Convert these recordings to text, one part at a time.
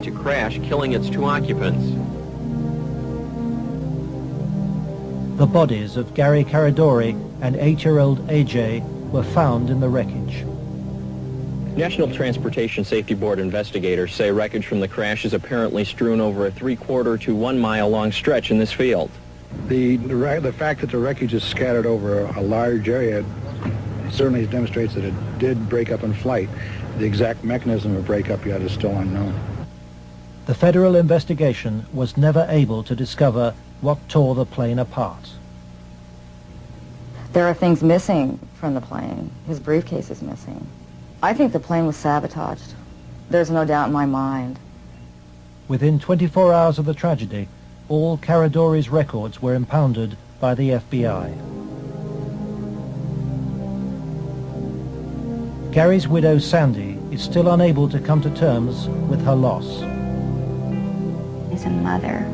to crash, killing its two occupants. The bodies of Gary Caradori and 8-year-old AJ were found in the wreckage. National Transportation Safety Board investigators say wreckage from the crash is apparently strewn over a 3/4 to 1 mile long stretch in this field. The fact that the wreckage is scattered over a large area certainly demonstrates that it did break up in flight. The exact mechanism of breakup yet is still unknown. The federal investigation was never able to discover what tore the plane apart. There are things missing from the plane. His briefcase is missing. I think the plane was sabotaged. There's no doubt in my mind. Within 24 hours of the tragedy, all Caradori's records were impounded by the FBI. Gary's widow, Sandy, is still unable to come to terms with her loss. As a mother,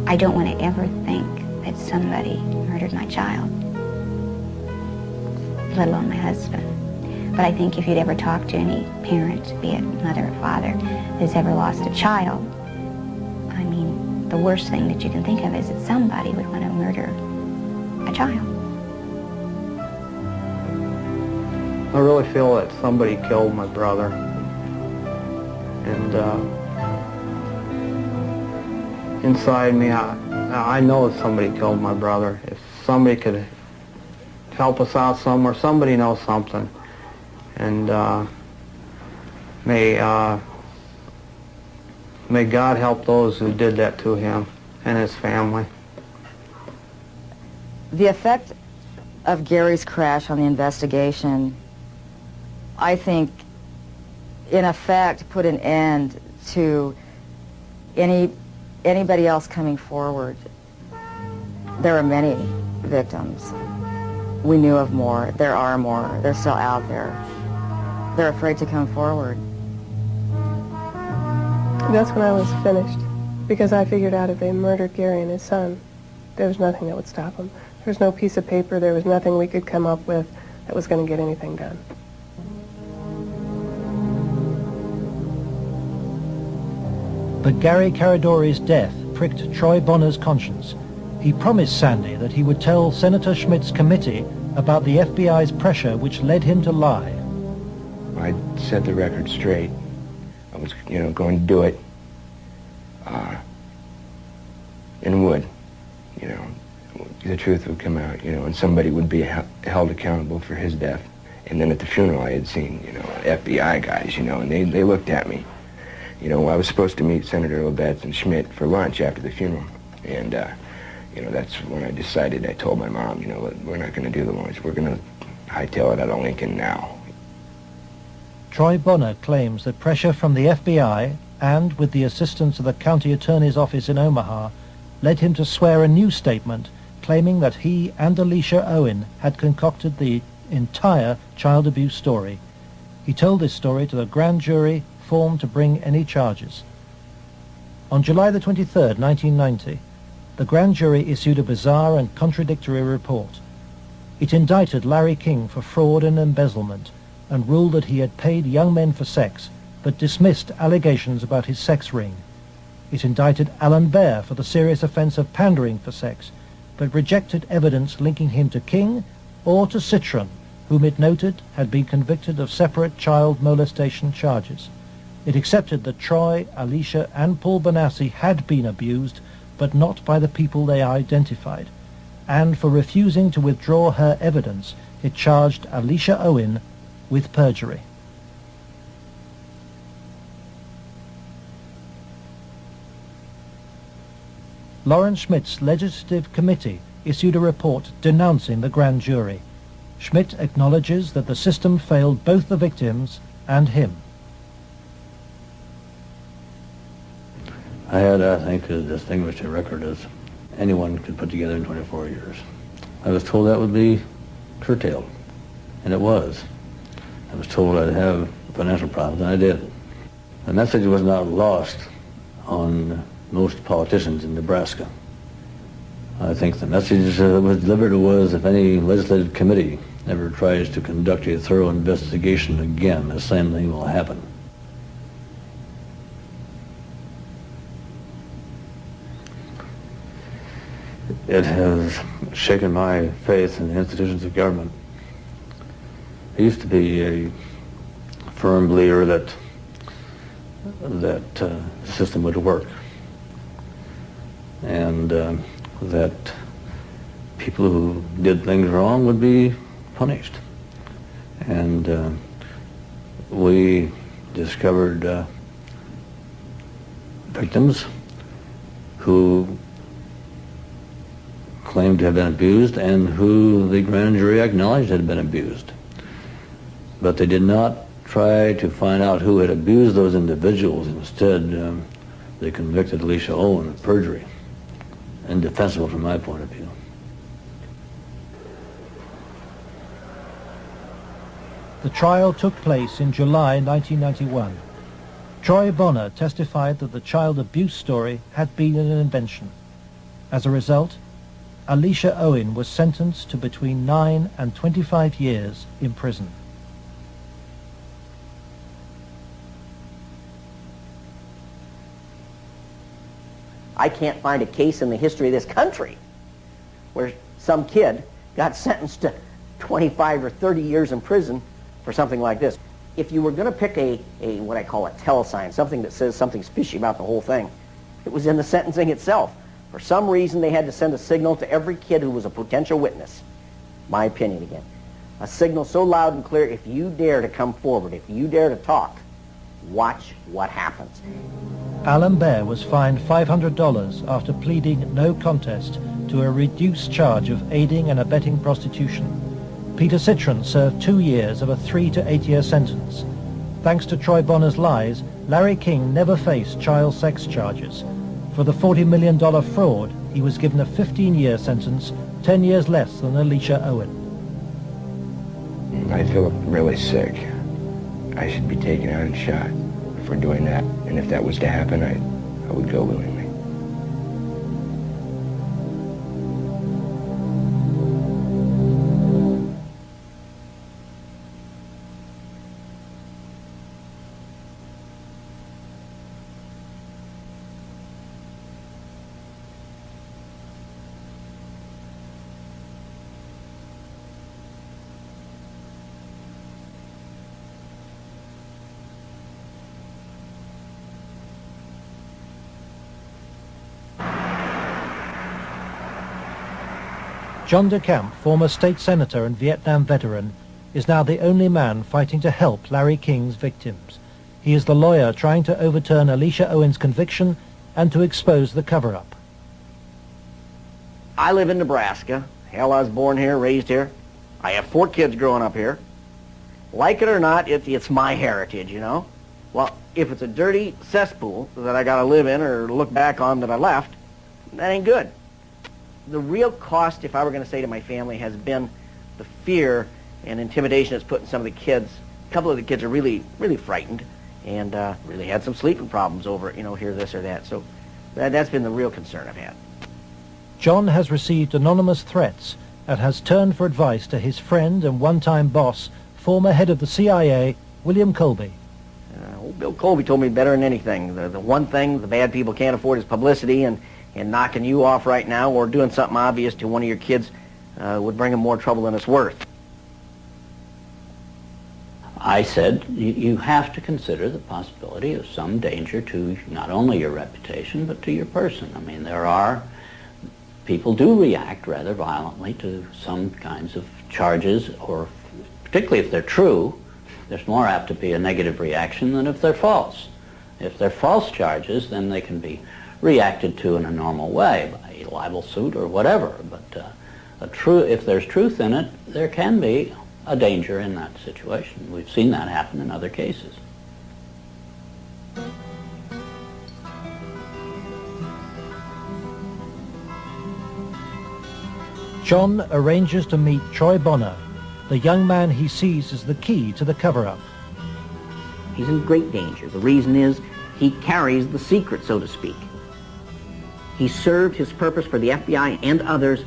I don't want to ever think that somebody murdered my child, let alone my husband. But I think if you'd ever talk to any parent, be it mother or father, that's ever lost a child, I mean, the worst thing that you can think of is that somebody would want to murder a child. I really feel that somebody killed my brother. And inside me, I know that somebody killed my brother. If somebody could help us out somewhere, somebody knows something. And may God help those who did that to him and his family. The effect of Gary's crash on the investigation, I think, in effect, put an end to anybody else coming forward. There are many victims. We knew of more. There are more. They're still out there. They're afraid to come forward. That's when I was finished, because I figured out if they murdered Gary and his son, there was nothing that would stop them. There was no piece of paper. There was nothing we could come up with that was going to get anything done. But Gary Caradori's death pricked Troy Bonner's conscience. He promised Sandy that he would tell Senator Schmidt's committee about the FBI's pressure which led him to lie. I set the record straight. I was, going to do it. And would, the truth would come out, and somebody would be held accountable for his death. And then at the funeral I had seen, FBI guys, and they looked at me. I was supposed to meet Senator Labetz and Schmidt for lunch after the funeral. And, that's when I decided, I told my mom, we're not going to do the lunch. We're going to hightail it out of Lincoln now. Troy Bonner claims that pressure from the FBI and with the assistance of the county attorney's office in Omaha led him to swear a new statement claiming that he and Alicia Owen had concocted the entire child abuse story. He told this story to the grand jury formed to bring any charges. On July the 23rd, 1990, the grand jury issued a bizarre and contradictory report. It indicted Larry King for fraud and embezzlement and ruled that he had paid young men for sex, but dismissed allegations about his sex ring. It indicted Alan Baer for the serious offense of pandering for sex, but rejected evidence linking him to King or to Citron, whom it noted had been convicted of separate child molestation charges. It accepted that Troy, Alicia, and Paul Bonassi had been abused, but not by the people they identified. And for refusing to withdraw her evidence, it charged Alicia Owen with perjury. Lawrence Schmidt's legislative committee issued a report denouncing the grand jury. Schmidt acknowledges that the system failed both the victims and him. I had, I think, as distinguished a record as anyone could put together in 24 years. I was told that would be curtailed, and it was. I was told I'd have financial problems, and I did. The message was not lost on most politicians in Nebraska. I think the message that was delivered was, if any legislative committee ever tries to conduct a thorough investigation again, the same thing will happen. It has shaken my faith in the institutions of government. I used to be a firm believer that the system would work, and that people who did things wrong would be punished. And we discovered victims who claimed to have been abused and who the grand jury acknowledged had been abused. But they did not try to find out who had abused those individuals. Instead, they convicted Alicia Owen of perjury. Indefensible from my point of view. The trial took place in July 1991. Troy Bonner testified that the child abuse story had been an invention. As a result, Alicia Owen was sentenced to between 9 and 25 years in prison. I can't find a case in the history of this country where some kid got sentenced to 25 or 30 years in prison for something like this. If you were going to pick a what I call a telesign, something that says something's fishy about the whole thing, it was in the sentencing itself. For some reason, they had to send a signal to every kid who was a potential witness. My opinion again. A signal so loud and clear, if you dare to come forward, if you dare to talk, watch what happens. Alan Baer was fined $500 after pleading no contest to a reduced charge of aiding and abetting prostitution. Peter Citron served 2 years of a 3 to 8 year sentence. Thanks to Troy Bonner's lies, Larry King never faced child sex charges. For the $40 million fraud, he was given a 15-year sentence, 10 years less than Alicia Owen. I feel really sick. I should be taken out and shot for doing that. And if that was to happen, I would go willingly. John DeCamp, former state senator and Vietnam veteran, is now the only man fighting to help Larry King's victims. He is the lawyer trying to overturn Alicia Owen's conviction and to expose the cover-up. I live in Nebraska. Hell, I was born here, raised here. I have 4 kids growing up here. Like it or not, it's my heritage, you know? Well, if it's a dirty cesspool that I gotta live in or look back on that I left, that ain't good. The real cost, if I were going to say to my family, has been the fear and intimidation it's put in some of the kids. A couple of the kids are really, really frightened and really had some sleeping problems over, you know, here, this or that. So that's been the real concern I've had. John has received anonymous threats and has turned for advice to his friend and one-time boss, former head of the CIA, William Colby. Old Bill Colby told me better than anything. The one thing the bad people can't afford is publicity, and knocking you off right now or doing something obvious to one of your kids would bring them more trouble than it's worth. I said, you have to consider the possibility of some danger to not only your reputation, but to your person. I mean, people do react rather violently to some kinds of charges, or particularly if they're true, there's more apt to be a negative reaction than if they're false. If they're false charges, then they can be reacted to in a normal way by a libel suit or whatever. But if there's truth in it, there can be a danger in that situation. We've seen that happen in other cases. John arranges to meet Troy Bonner, the young man he sees as the key to the cover-up. He's in great danger. The reason is he carries the secret, so to speak. He served his purpose for the FBI and others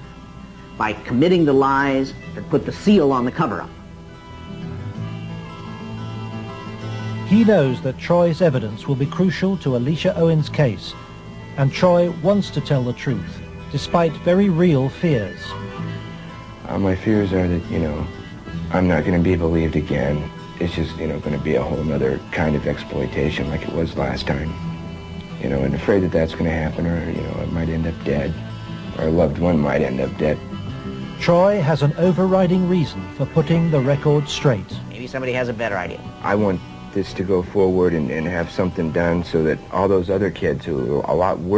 by committing the lies that put the seal on the cover-up. He knows that Troy's evidence will be crucial to Alicia Owen's case, and Troy wants to tell the truth, despite very real fears. My fears are that, you know, I'm not going to be believed again. It's just, you know, going to be a whole other kind of exploitation like it was last time. You know, and afraid that that's going to happen, or, you know, I might end up dead, or a loved one might end up dead. Troy has an overriding reason for putting the record straight. Maybe somebody has a better idea. I want this to go forward and have something done so that all those other kids who are a lot worse